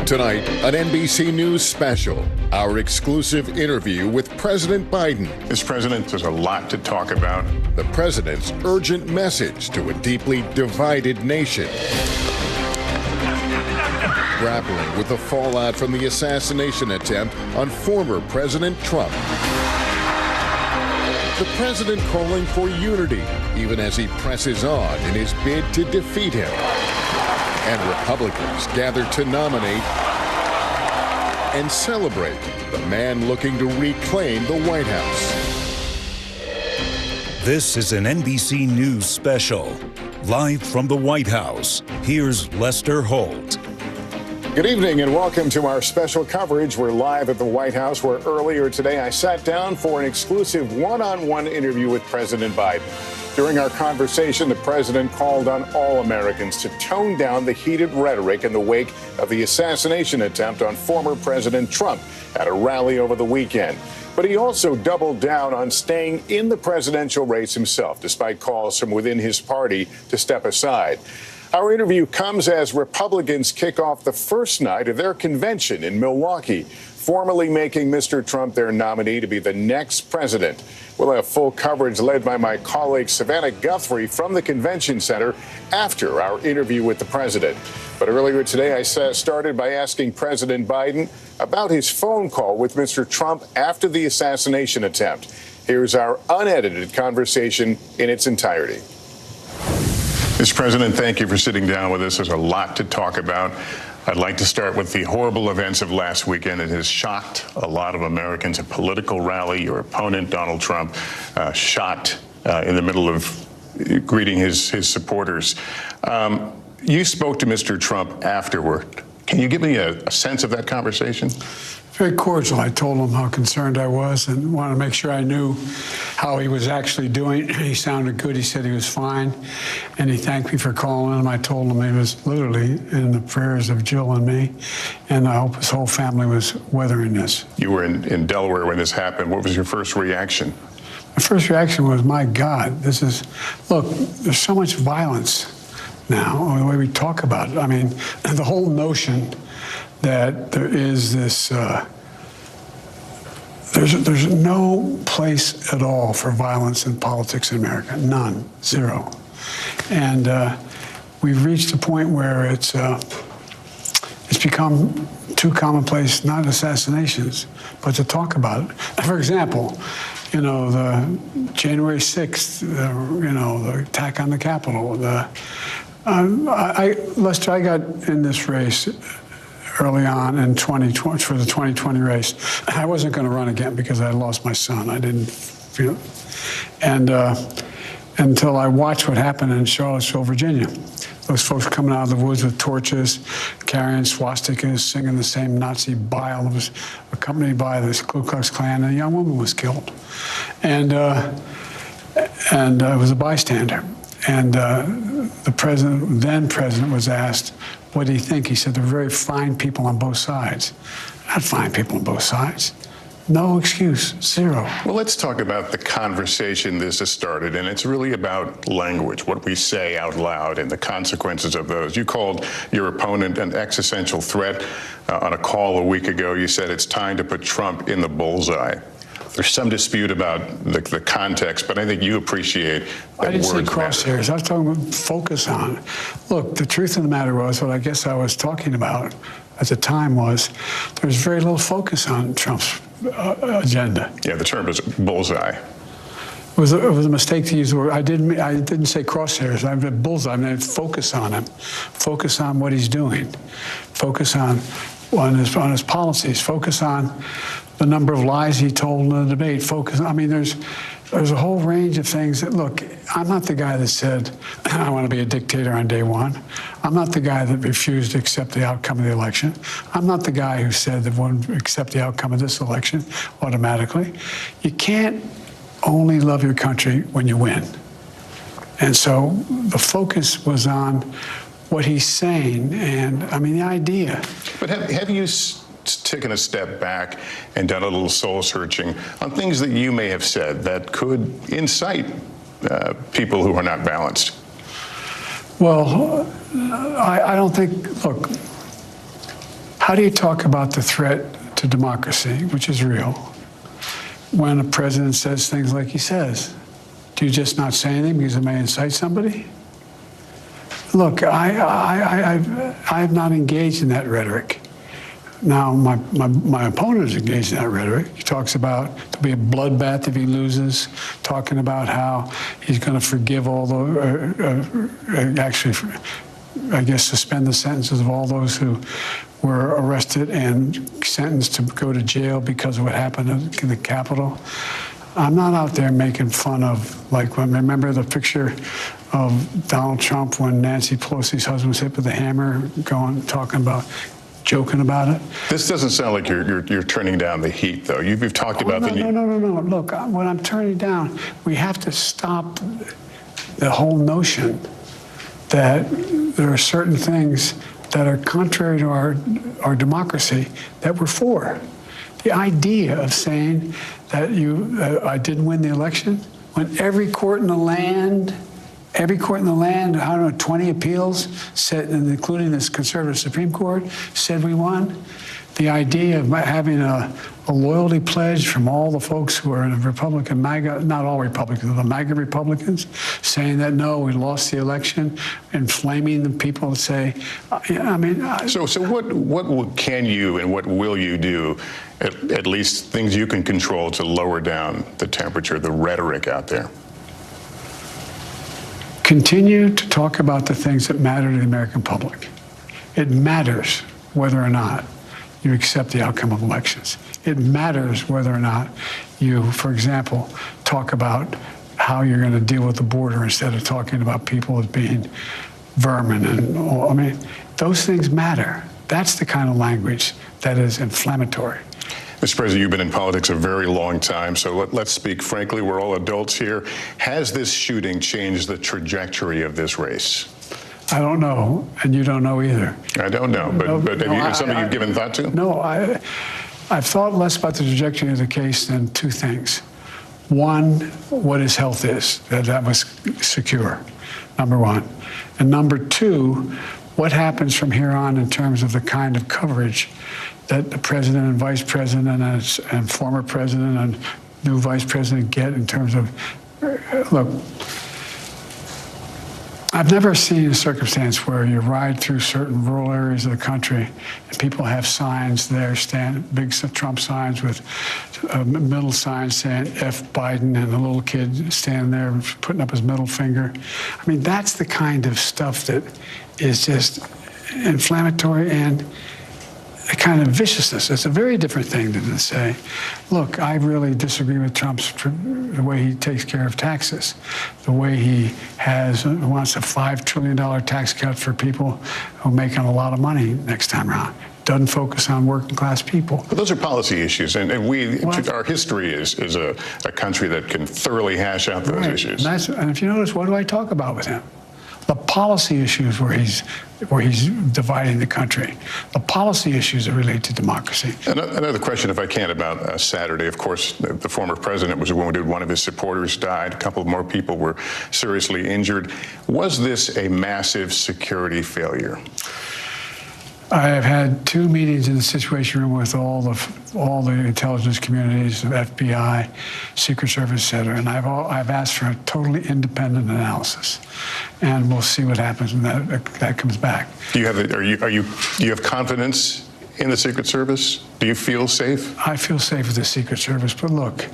Tonight, an NBC News special, our exclusive interview with President Biden. Mr. President, there's a lot to talk about. The president's urgent message to a deeply divided nation. Grappling with the fallout from the assassination attempt on former President Trump. The president calling for unity, even as he presses on in his bid to defeat him. And Republicans gathered to nominate and celebrate the man looking to reclaim the White House. This is an NBC News special. Live from the White House, here's Lester Holt. Good evening and welcome to our special coverage. We're live at the White House, where earlier today I sat down for an exclusive one-on-one interview with President Biden. During our conversation, the president called on all Americans to tone down the heated rhetoric in the wake of the assassination attempt on former President Trump at a rally over the weekend. But he also doubled down on staying in the presidential race himself, despite calls from within his party to step aside. Our interview comes as Republicans kick off the first night of their convention in Milwaukee, formally making Mr. Trump their nominee to be the next president. We'll have full coverage led by my colleague Savannah Guthrie from the Convention Center after our interview with the president. But earlier today, I started by asking President Biden about his phone call with Mr. Trump after the assassination attempt. Here's our unedited conversation in its entirety. Mr. President, thank you for sitting down with us. There's a lot to talk about. I'd like to start with the horrible events of last weekend. It has shocked a lot of Americans. A political rally, your opponent, Donald Trump, shot in the middle of greeting his supporters. You spoke to Mr. Trump afterward. Can you give me a sense of that conversation? Very cordial. I told him how concerned I was and wanted to make sure I knew how he was actually doing. He sounded good. He said he was fine. And he thanked me for calling him. I told him he was literally in the prayers of Jill and me. And I hope his whole family was weathering this. You were in Delaware when this happened. What was your first reaction? My first reaction was, my God, look, there's so much violence now, the way we talk about it. I mean, the whole notion that there is this, there's no place at all for violence in politics in America. None. Zero. And we've reached a point where it's become too commonplace, not assassinations, but to talk about it. For example, you know, the January 6th, the attack on the Capitol. Lester, I got in this race early on in 2020 for the 2020 race. I wasn't going to run again because I lost my son. I didn't feel, and until I watched what happened in Charlottesville, Virginia. Those folks coming out of the woods with torches, carrying swastikas, singing the same Nazi bile. It was accompanied by this Ku Klux Klan, and a young woman was killed. And I was a bystander. And the then president was asked, what do you think? He said, they're very fine people on both sides. Not fine people on both sides. No excuse, zero. Well, let's talk about the conversation this has started, and it's really about language, what we say out loud and the consequences of those. You called your opponent an existential threat. On a call a week ago, you said it's time to put Trump in the bullseye. There's some dispute about the context, but I think you appreciate that. I didn't say words crosshairs. I was talking about focus on. Look, the truth of the matter was, what I guess I was talking about at the time was, there was very little focus on Trump's agenda. Yeah, the term is bullseye. It was a mistake to use the word. I didn't say crosshairs. I meant bullseye. I meant focus on him. Focus on what he's doing. Focus on his policies. Focus on the number of lies he told in the debate. Focus. I mean, there's a whole range of things that, look, I'm not the guy that said, I want to be a dictator on day one. I'm not the guy that refused to accept the outcome of the election. I'm not the guy who said that wouldn't accept the outcome of this election automatically. You can't only love your country when you win. And so the focus was on what he's saying, and I mean, the idea. But have you taken a step back and done a little soul searching on things that you may have said that could incite people who are not balanced? Well, I don't think, look, How do you talk about the threat to democracy, which is real, when a president says things like he says? Do you just not say anything because it may incite somebody? Look, I have not engaged in that rhetoric. Now, my opponent is engaged in that rhetoric. He talks about there'll be a bloodbath if he loses, talking about how he's going to forgive all the, actually, I guess, suspend the sentences of all those who were arrested and sentenced to go to jail because of what happened in the Capitol. I'm not out there making fun of, like, remember the picture of Donald Trump when Nancy Pelosi's husband was hit with a hammer, joking about it? This doesn't sound like you're turning down the heat, though. You've talked about the... No. Look, what I'm turning down, we have to stop the whole notion that there are certain things that are contrary to our democracy that we're for. The idea of saying that I didn't win the election, when every court in the land, I don't know, 20 appeals said, including this conservative Supreme Court, said we won. The idea of having a loyalty pledge from all the folks who are in the Republican MAGA, not all Republicans, the MAGA Republicans, saying that, no, we lost the election, inflaming the people to say, So what can you and what will you do, at least things you can control, to lower down the temperature, the rhetoric out there? Continue to talk about the things that matter to the American public. It matters whether or not you accept the outcome of elections. It matters whether or not you, for example, talk about how you're going to deal with the border instead of talking about people as being vermin. And those things matter. That's the kind of language that is inflammatory. Mr. President, you've been in politics a very long time, so let's speak frankly. We're all adults here. Has this shooting changed the trajectory of this race? I don't know, and you don't know either. I don't know, but have something you've given thought to? No, I've thought less about the trajectory of the case than two things. One, what his health is, that was secure, number one. And number two, what happens from here on in terms of the kind of coverage that the president and vice president and former president and new vice president get in terms of, look, I've never seen a circumstance where you ride through certain rural areas of the country and people have signs there, big Trump signs with middle signs saying F Biden, and a little kid standing there putting up his middle finger. I mean, that's the kind of stuff that is just inflammatory and a kind of viciousness. It's a very different thing than to say, look, I really disagree with the way he takes care of taxes, the way he wants a $5 trillion tax cut for people who are making a lot of money next time around. Doesn't focus on working class people. But those are policy issues, and our history is a country that can thoroughly hash out those issues. And if you notice, what do I talk about with him? The policy issues where he's dividing the country. The policy issues that relate to democracy. Another question, if I can, about Saturday. Of course, the former president was wounded. One of his supporters died. A couple more people were seriously injured. Was this a massive security failure? I have had 2 meetings in the Situation Room with all the intelligence communities, the FBI, Secret Service, et cetera, and I've asked for a totally independent analysis, and we'll see what happens when that comes back. Do you have confidence in the Secret Service? Do you feel safe? I feel safe with the Secret Service, but look,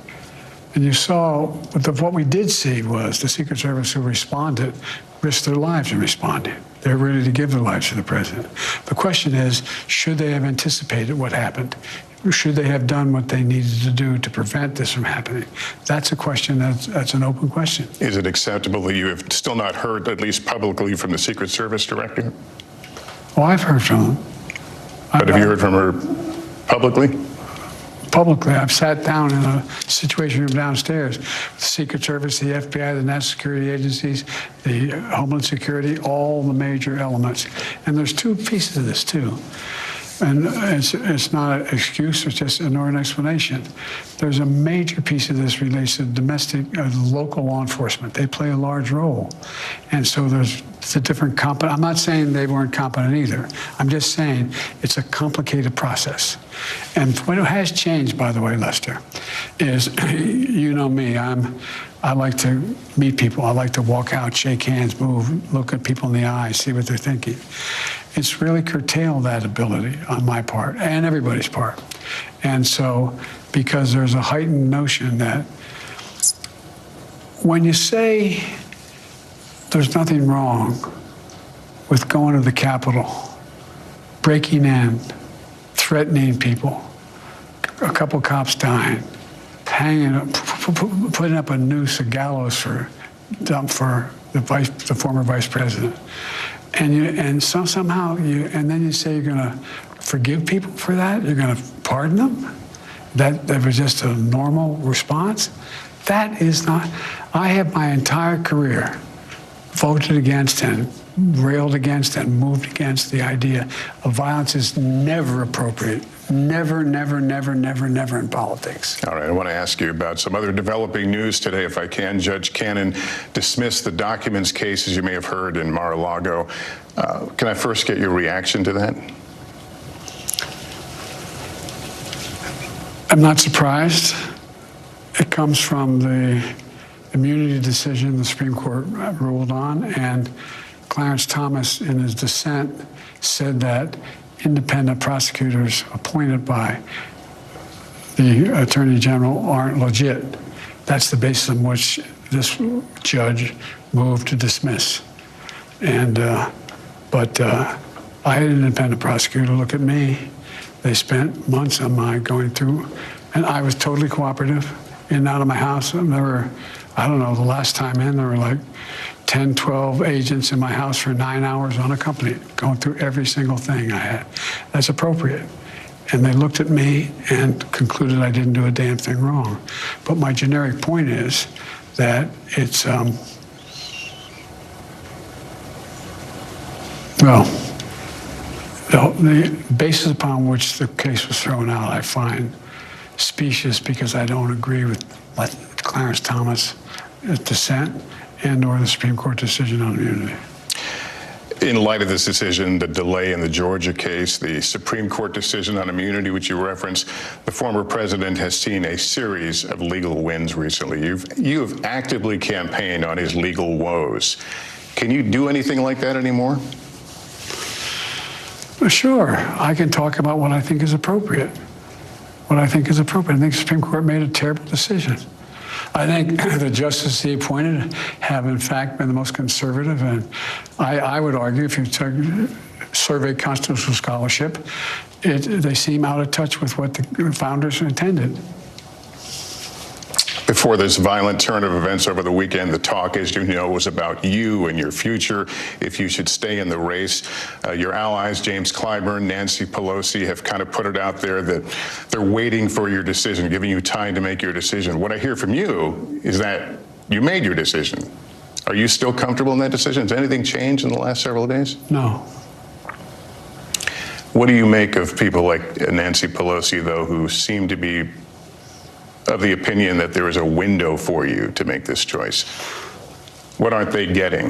and you saw what we did see was the Secret Service who responded risked their lives in responding. They're ready to give their lives to the president. The question is, should they have anticipated what happened? Should they have done what they needed to do to prevent this from happening? That's a question that's an open question. Is it acceptable that you have still not heard, at least publicly, from the Secret Service director? Well, I've heard from them. But have you heard from her publicly? Publicly, I've sat down in a Situation Room downstairs with the Secret Service, the FBI, the national security agencies, the Homeland Security, all the major elements. And there's 2 pieces of this, too. And it's not an excuse, it's just nor an explanation. There's a major piece of this relates to domestic, local law enforcement. They play a large role. And so there's a different I'm not saying they weren't competent either. I'm just saying it's a complicated process. And what has changed, by the way, Lester, is, you know me, I like to meet people. I like to walk out, shake hands, move, look at people in the eye, see what they're thinking. It's really curtailed that ability on my part and everybody's part. And so, because there's a heightened notion that when you say there's nothing wrong with going to the Capitol, breaking in, threatening people, a couple cops dying, hanging up, putting up a noose, a gallows for the former vice president, and somehow and then you say you're going to forgive people for that, you're going to pardon them. That was just a normal response. That is not. I have my entire career voted against and railed against and moved against the idea of violence is never appropriate. Never, never, never, never, never in politics. All right, I want to ask you about some other developing news today, if I can. Judge Cannon dismissed the documents case, as you may have heard, in Mar-a-Lago. Can I first get your reaction to that? I'm not surprised. It comes from the immunity decision the Supreme Court ruled on, and Clarence Thomas, in his dissent, said that independent prosecutors appointed by the Attorney General aren't legit. That's the basis on which this judge moved to dismiss. And but I had an independent prosecutor look at me. They spent months on my going through, and I was totally cooperative, in and out of my house. And there were, I don't know, the last time in, there were like 10, 12 agents in my house for 9 hours unaccompanied, going through every single thing I had. That's appropriate. And they looked at me and concluded I didn't do a damn thing wrong. But my generic point is that it's, the basis upon which the case was thrown out, I find specious, because I don't agree with Clarence Thomas' dissent and/or the Supreme Court decision on immunity. In light of this decision, the delay in the Georgia case, the Supreme Court decision on immunity, which you referenced, the former president has seen a series of legal wins recently. You have actively campaigned on his legal woes. Can you do anything like that anymore? Sure. I can talk about what I think is appropriate. I think the Supreme Court made a terrible decision. I think the justices he appointed have, in fact, been the most conservative. And I would argue, if you survey constitutional scholarship, they seem out of touch with what the founders intended. Before this violent turn of events over the weekend, the talk, as you know, was about you and your future, if you should stay in the race. Your allies, James Clyburn, Nancy Pelosi, have kind of put it out there that they're waiting for your decision, giving you time to make your decision. What I hear from you is that you made your decision. Are you still comfortable in that decision? Has anything changed in the last several days? No. What do you make of people like Nancy Pelosi, though, who seem to be of the opinion that there is a window for you to make this choice? What aren't they getting?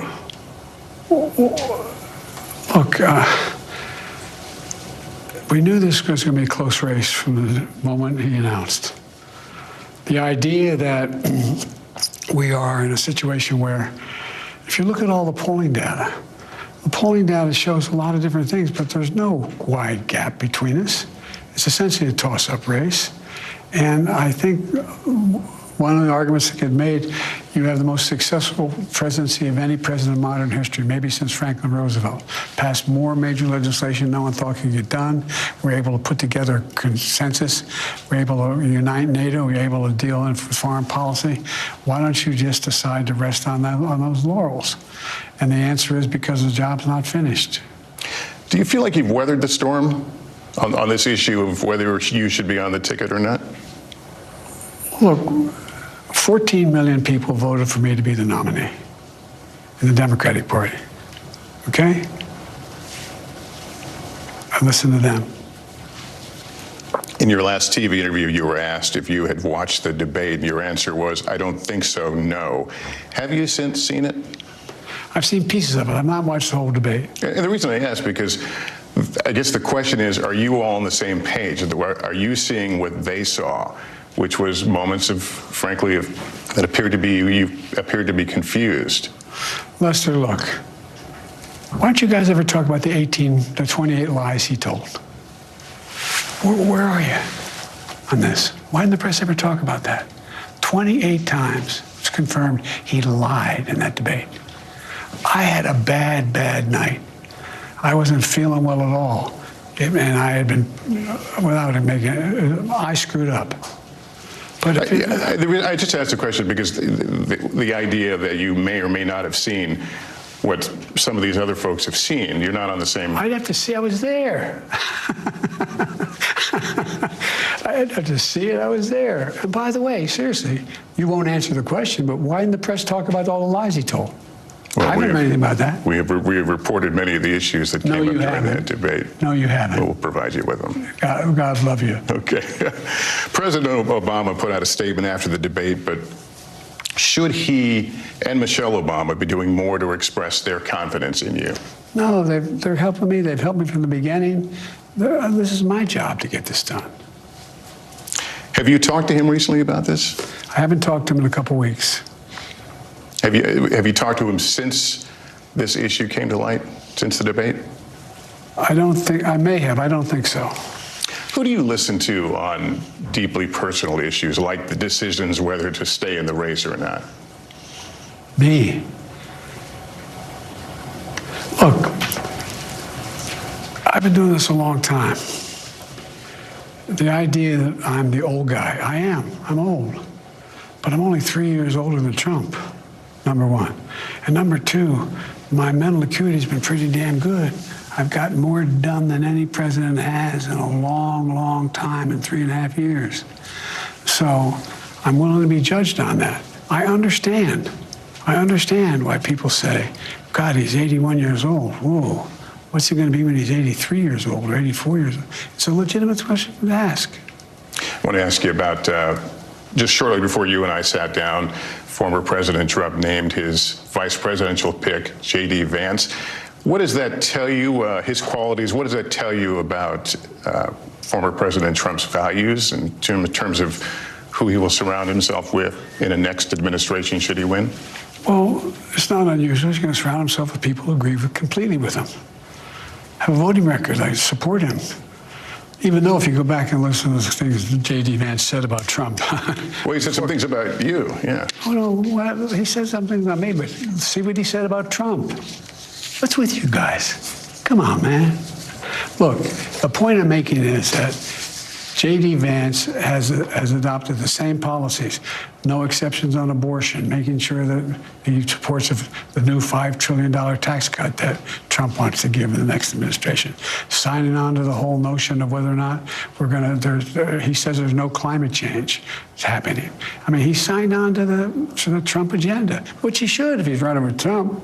Look, we knew this was going to be a close race from the moment he announced. The idea that we are in a situation where, if you look at all the polling data shows a lot of different things, but there's no wide gap between us. It's essentially a toss-up race. And I think one of the arguments that get made, you have the most successful presidency of any president in modern history, maybe since Franklin Roosevelt. Passed more major legislation no one thought could get done. We're able to put together a consensus. We're able to unite NATO. We're able to deal with foreign policy. Why don't you just decide to rest on those laurels? And the answer is because the job's not finished. Do you feel like you've weathered the storm on this issue of whether you should be on the ticket or not? Look, 14 million people voted for me to be the nominee in the Democratic Party, okay? I listened to them. In your last TV interview, you were asked if you had watched the debate, and your answer was, I don't think so, no. Have you since seen it? I've seen pieces of it. I've not watched the whole debate. And the reason I ask, because I guess the question is, are you all on the same page? Are you seeing what they saw, which was moments of, frankly, that appeared to be, you appeared to be confused? Lester, look, why don't you guys ever talk about the 28 lies he told? Where are you on this? Why didn't the press ever talk about that? 28 times it's confirmed he lied in that debate. I had a bad, bad night. I wasn't feeling well at all. And I had been, without it making it, I screwed up. But I just asked the question because the idea that you may or may not have seen what some of these other folks have seen, you're not on the same. I'd have to see. I was there. I'd have to see it. I was there. And by the way, seriously, you won't answer the question, but why didn't the press talk about all the lies he told? Well, I haven't heard anything about that. We have reported many of the issues that came up during that debate. No, you haven't. We'll provide you with them. God love you. Okay. President Obama put out a statement after the debate, but should he and Michelle Obama be doing more to express their confidence in you? No, they're helping me. They've helped me from the beginning. This is my job to get this done. Have you talked to him recently about this? I haven't talked to him in a couple weeks. Have you talked to him since this issue came to light, since the debate? I don't think, I may have. I don't think so. Who do you listen to on deeply personal issues, like the decisions whether to stay in the race or not? Me. Look, I've been doing this a long time. The idea that I'm the old guy, I am. I'm old. But I'm only 3 years older than Trump, number one. And number two, my mental acuity's been pretty damn good. I've gotten more done than any president has in a long, long time, in 3.5 years. So I'm willing to be judged on that. I understand why people say, God, he's 81 years old. Whoa, what's he going to be when he's 83 years old or 84 years old? It's a legitimate question to ask. I want to ask you about, just shortly before you and I sat down, former President Trump named his vice presidential pick, J.D. Vance. What does that tell you, his qualities? What does that tell you about former President Trump's values in terms of who he will surround himself with in a next administration should he win? Well, it's not unusual. He's going to surround himself with people who agree completely with him. Have a voting record. I support him. Even though if you go back and listen to the things that J.D. Vance said about Trump. Well, he said some things about you, yeah. Oh, no, well, he said something about me, but see what he said about Trump. What's with you guys? Come on, man. Look, the point I'm making is that J.D. Vance has adopted the same policies, no exceptions on abortion, making sure that he supports the new $5 trillion tax cut that Trump wants to give in the next administration, signing on to the whole notion of whether or not we're going to, he says there's no climate change happening. I mean, he signed on to the Trump agenda, which he should if he's running with Trump.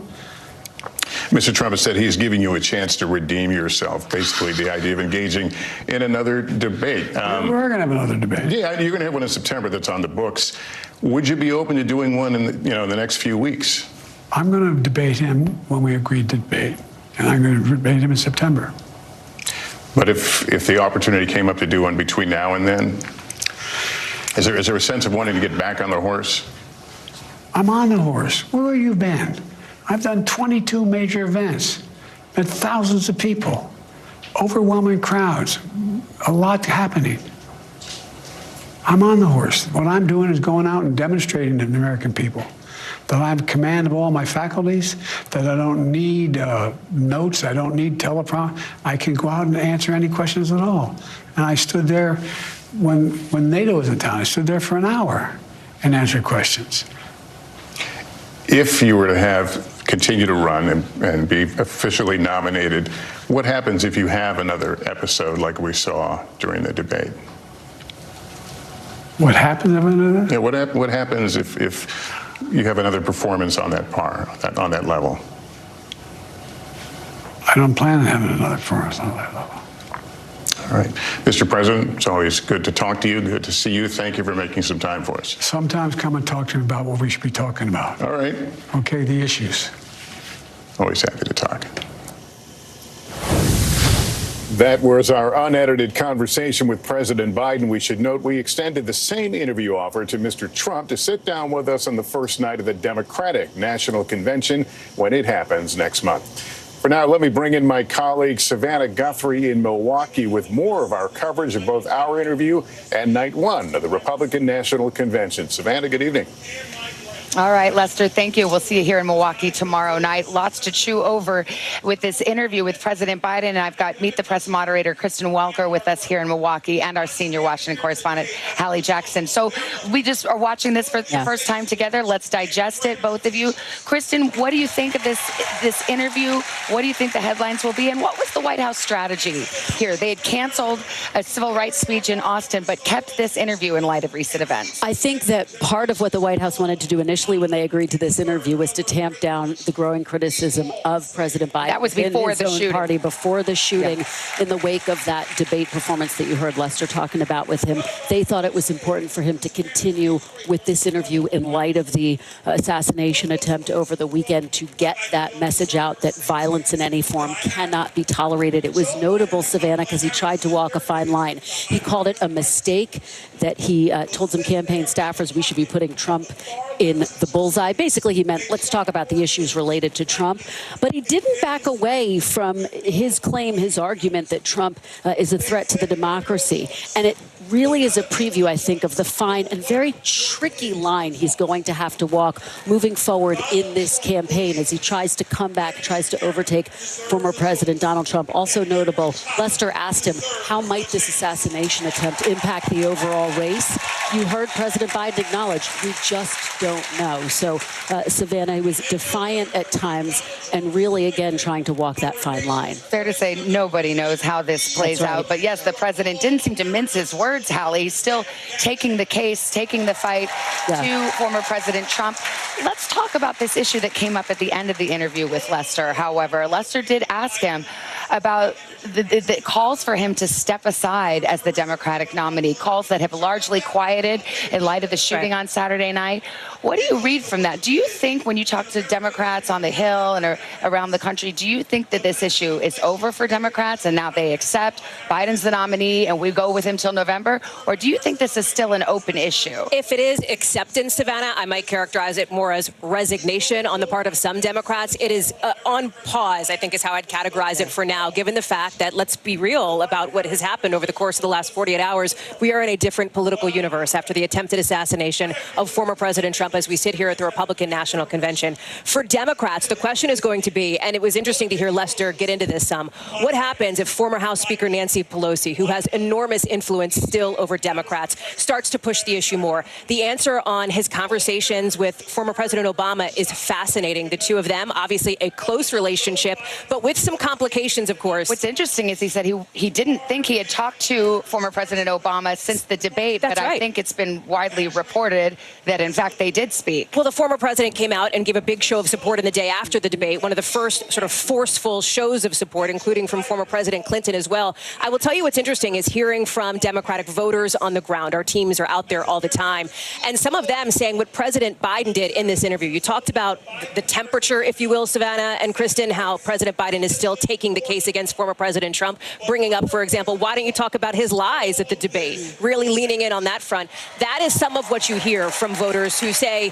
Mr. Trump has said he's giving you a chance to redeem yourself, basically the idea of engaging in another debate. We're going to have another debate. Yeah, you're going to have one in September that's on the books. Would you be open to doing one in the next few weeks? I'm going to debate him when we agreed to debate, and I'm going to debate him in September. But if the opportunity came up to do one between now and then, is there a sense of wanting to get back on the horse? I'm on the horse. Where have you been? I've done 22 major events, met thousands of people, overwhelming crowds, a lot happening. I'm on the horse. What I'm doing is going out and demonstrating to the American people that I have command of all my faculties, that I don't need notes, I don't need teleprompter. I can go out and answer any questions at all. And I stood there when NATO was in town. I stood there for an hour and answered questions. If you were to continue to run and be officially nominated, what happens if you have another episode like we saw during the debate? What happens if another? Yeah, what happens if you have another performance on that on that level? I don't plan on having another performance on that level. All right. Mr. President, it's always good to talk to you. Good to see you. Thank you for making some time for us. Sometimes come and talk to me about what we should be talking about. All right. Okay, the issues. Always happy to talk. That was our unedited conversation with President Biden. We should note we extended the same interview offer to Mr. Trump to sit down with us on the first night of the Democratic National Convention when it happens next month. For now, let me bring in my colleague Savannah Guthrie in Milwaukee with more of our coverage of both our interview and night one of the Republican National Convention. Savannah, good evening. All right, Lester, thank you. We'll see you here in Milwaukee tomorrow night. Lots to chew over with this interview with President Biden. And I've got Meet the Press moderator Kristen Welker with us here in Milwaukee and our senior Washington correspondent, Hallie Jackson. So we just are watching this for the first time together. Let's digest it, both of you. Kristen, what do you think of this interview? What do you think the headlines will be? And what was the White House strategy here? They had canceled a civil rights speech in Austin, but kept this interview in light of recent events. I think that part of what the White House wanted to do initially when they agreed to this interview was to tamp down the growing criticism of President Biden. That was before the shooting. Party, before the shooting, in the wake of that debate performance that you heard Lester talking about with him. They thought it was important for him to continue with this interview in light of the assassination attempt over the weekend to get that message out that violence in any form cannot be tolerated. It was notable, Savannah, because he tried to walk a fine line. He called it a mistake that he told some campaign staffers we should be putting Trump in the bullseye. Basically, he meant, let's talk about the issues related to Trump. But he didn't back away from his claim, his argument that Trump is a threat to the democracy. And it really is a preview, I think, of the fine and very tricky line he's going to have to walk moving forward in this campaign as he tries to come back, tries to overtake former President Donald Trump. Also notable, Lester asked him, how might this assassination attempt impact the overall race? You heard President Biden acknowledge, we just don't know. So Savannah was defiant at times and really, again, trying to walk that fine line. Fair to say nobody knows how this plays out. But yes, the president didn't seem to mince his words, Hallie. He's still taking the case, taking the fight to former President Trump. Let's talk about this issue that came up at the end of the interview with Lester. However, Lester did ask him about the calls for him to step aside as the Democratic nominee, calls that have largely quieted in light of the shooting on Saturday night. What do you read from that? Do you think when you talk to Democrats on the Hill and around the country, do you think that this issue is over for Democrats and now they accept Biden's the nominee and we go with him till November? Or do you think this is still an open issue? If it is acceptance, Savannah, I might characterize it more as resignation on the part of some Democrats. It is on pause, I think is how I'd categorize it for now, given the fact that, let's be real about what has happened over the course of the last 48 hours. We are in a different political universe after the attempted assassination of former President Trump as we sit here at the Republican National Convention. For Democrats, the question is going to be, and it was interesting to hear Lester get into this some, what happens if former House Speaker Nancy Pelosi, who has enormous influence still over Democrats, starts to push the issue more? The answer on his conversations with former President Obama is fascinating. The two of them, obviously a close relationship, but with some complications, of course. What's interesting is he said he didn't think he had talked to former President Obama since the debate, but I think it's been widely reported that, in fact, they did speak. Well, the former president came out and gave a big show of support in the day after the debate, one of the first sort of forceful shows of support, including from former President Clinton as well. I will tell you what's interesting is hearing from Democratic voters on the ground. Our teams are out there all the time. And some of them saying what President Biden did in this interview. You talked about the temperature, if you will, Savannah and Kristen, how President Biden is still taking the case against former President Trump, bringing up, for example, why don't you talk about his lies at the debate, really leaning in on that front. That is some of what you hear from voters who say,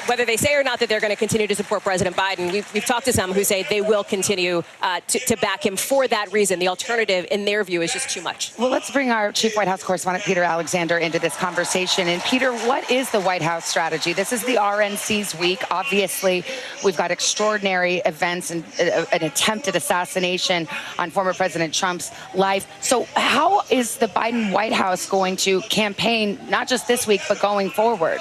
whether they say or not that they're going to continue to support President Biden, we've talked to some who say they will continue to back him for that reason. The alternative, in their view, is just too much. Well, let's bring our Chief White House correspondent, Peter Alexander, into this conversation. And Peter, what is the White House strategy? This is the RNC's week. Obviously, we've got extraordinary events and an attempted assassination on former President Trump's life. So how is the Biden White House going to campaign, not just this week, but going forward?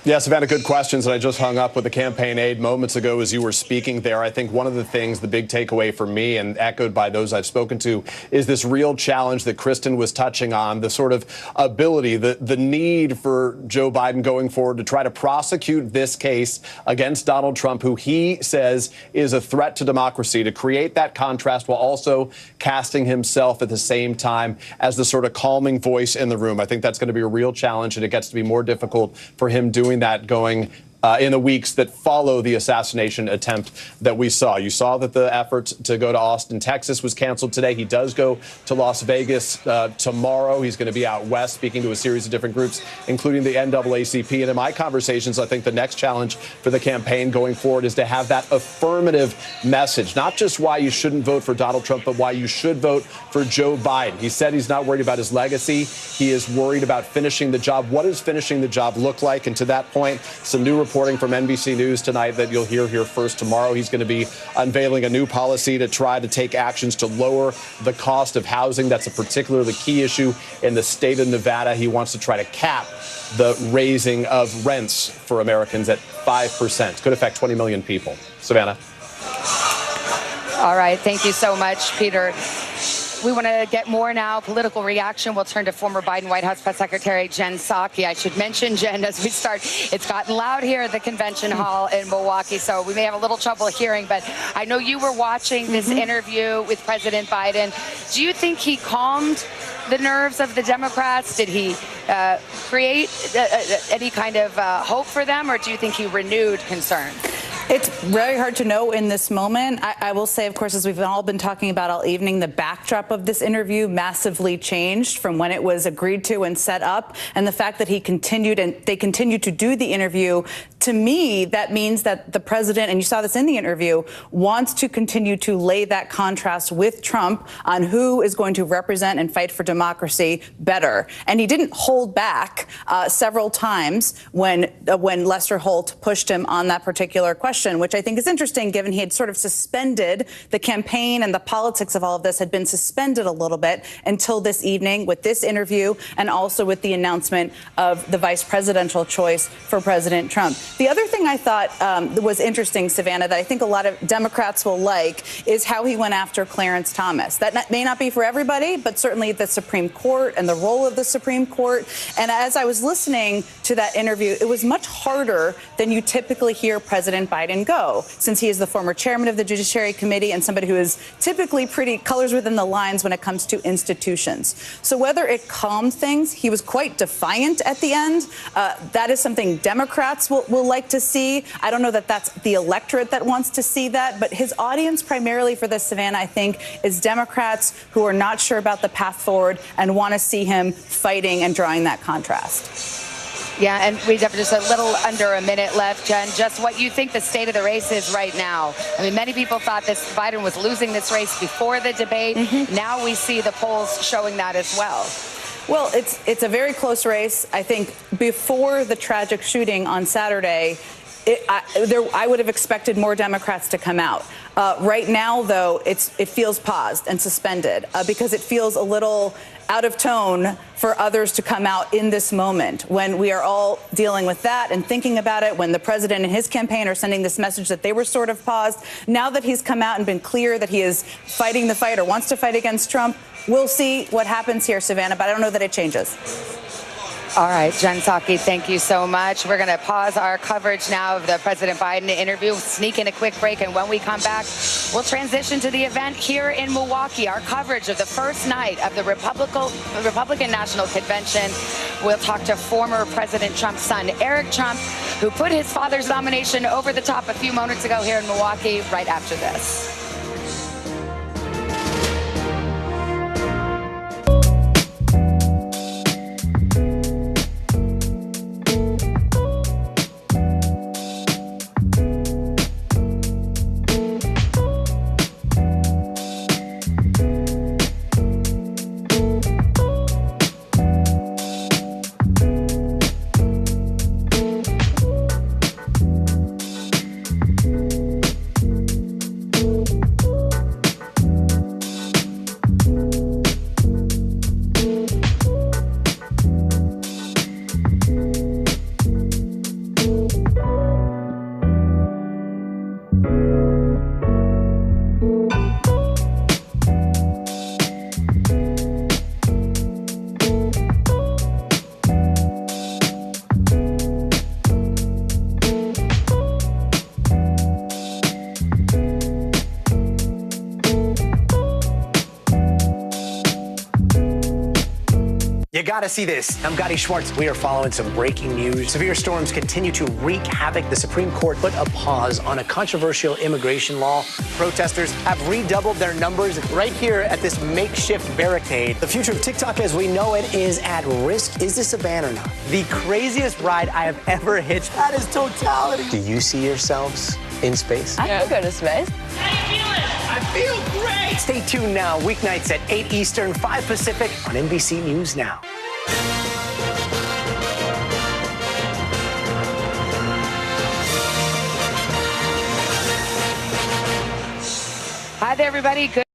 Yeah, Savannah, good questions. And I just hung up with the campaign aide moments ago as you were speaking there. I think one of the things, the big takeaway for me and echoed by those I've spoken to, is this real challenge that Kristen was touching on, the sort of ability, the need for Joe Biden going forward to try to prosecute this case against Donald Trump, who he says is a threat to democracy, to create that contrast while also casting himself at the same time as the sort of calming voice in the room. I think that's going to be a real challenge, and it gets to be more difficult for him doing that going in the weeks that follow the assassination attempt that we saw. You saw that the effort to go to Austin, Texas was canceled today. He does go to Las Vegas tomorrow. He's going to be out west speaking to a series of different groups, including the NAACP. And in my conversations, I think the next challenge for the campaign going forward is to have that affirmative message, not just why you shouldn't vote for Donald Trump, but why you should vote for Joe Biden. He said he's not worried about his legacy. He is worried about finishing the job. What does finishing the job look like? And to that point, some new reporting from NBC News tonight that you'll hear here first tomorrow. He's going to be unveiling a new policy to try to take actions to lower the cost of housing. That's a particularly key issue in the state of Nevada. He wants to try to cap the raising of rents for Americans at 5%. Could affect 20 million people. Savannah. All right. Thank you so much, Peter. We want to get more now political reaction. We'll turn to former Biden White House Press Secretary Jen Psaki. I should mention, Jen, as we start, it's gotten loud here at the convention hall in Milwaukee, so we may have a little trouble hearing, but I know you were watching this interview with President Biden. Do you think he calmed the nerves of the Democrats? Did he create any kind of hope for them, or do you think he renewed concern? It's very hard to know in this moment. I will say, of course, as we've all been talking about all evening, the backdrop of this interview massively changed from when it was agreed to and set up. And the fact that he continued and they continued to do the interview, to me, that means that the president, and you saw this in the interview, wants to continue to lay that contrast with Trump on who is going to represent and fight for democracy better. And he didn't hold back several times when Lester Holt pushed him on that particular question, which I think is interesting, given he had sort of suspended the campaign and the politics of all of this had been suspended a little bit until this evening with this interview and also with the announcement of the vice presidential choice for President Trump. The other thing I thought was interesting, Savannah, that I think a lot of Democrats will like is how he went after Clarence Thomas. That may not be for everybody, but certainly the Supreme Court and the role of the Supreme Court. And as I was listening to that interview, it was much harder than you typically hear President Biden go, since he is the former chairman of the Judiciary Committee and somebody who is typically pretty colors within the lines when it comes to institutions. So whether it calmed things, he was quite defiant at the end. That is something Democrats will like to see. I don't know that that's the electorate that wants to see that, but his audience primarily for this, Savannah, I think, is Democrats who are not sure about the path forward and want to see him fighting and drawing that contrast. Yeah, and we have just a little under a minute left, Jen. Just what you think the state of the race is right now. I mean, many people thought this Biden was losing this race before the debate. Now we see the polls showing that as well. Well, it's a very close race. I think before the tragic shooting on Saturday, I would have expected more Democrats to come out. Right now, though, it feels paused and suspended because it feels a little out of tone for others to come out in this moment when we are all dealing with that and thinking about it, when the president and his campaign are sending this message that they were sort of paused. Now that he's come out and been clear that he is fighting the fight or wants to fight against Trump, we'll see what happens here, Savannah, but I don't know that it changes. All right, Jen Psaki, thank you so much. We're going to pause our coverage now of the President Biden interview, sneak in a quick break, and when we come back, we'll transition to the event here in Milwaukee, our coverage of the first night of the Republican National Convention. We'll talk to former President Trump's son, Eric Trump, who put his father's nomination over the top a few moments ago here in Milwaukee, right after this. gotta see this. I'm Gotti Schwartz. We are following some breaking news. Severe storms continue to wreak havoc. The Supreme Court put a pause on a controversial immigration law. Protesters have redoubled their numbers right here at this makeshift barricade. The future of TikTok as we know it is at risk. Is this a ban or not? The craziest ride I have ever hitched. That is totality. Do you see yourselves in space? I could go to space. How you feeling? I feel great. Stay tuned now, weeknights at 8 Eastern, 5 Pacific on NBC News Now. Hi there, everybody. Good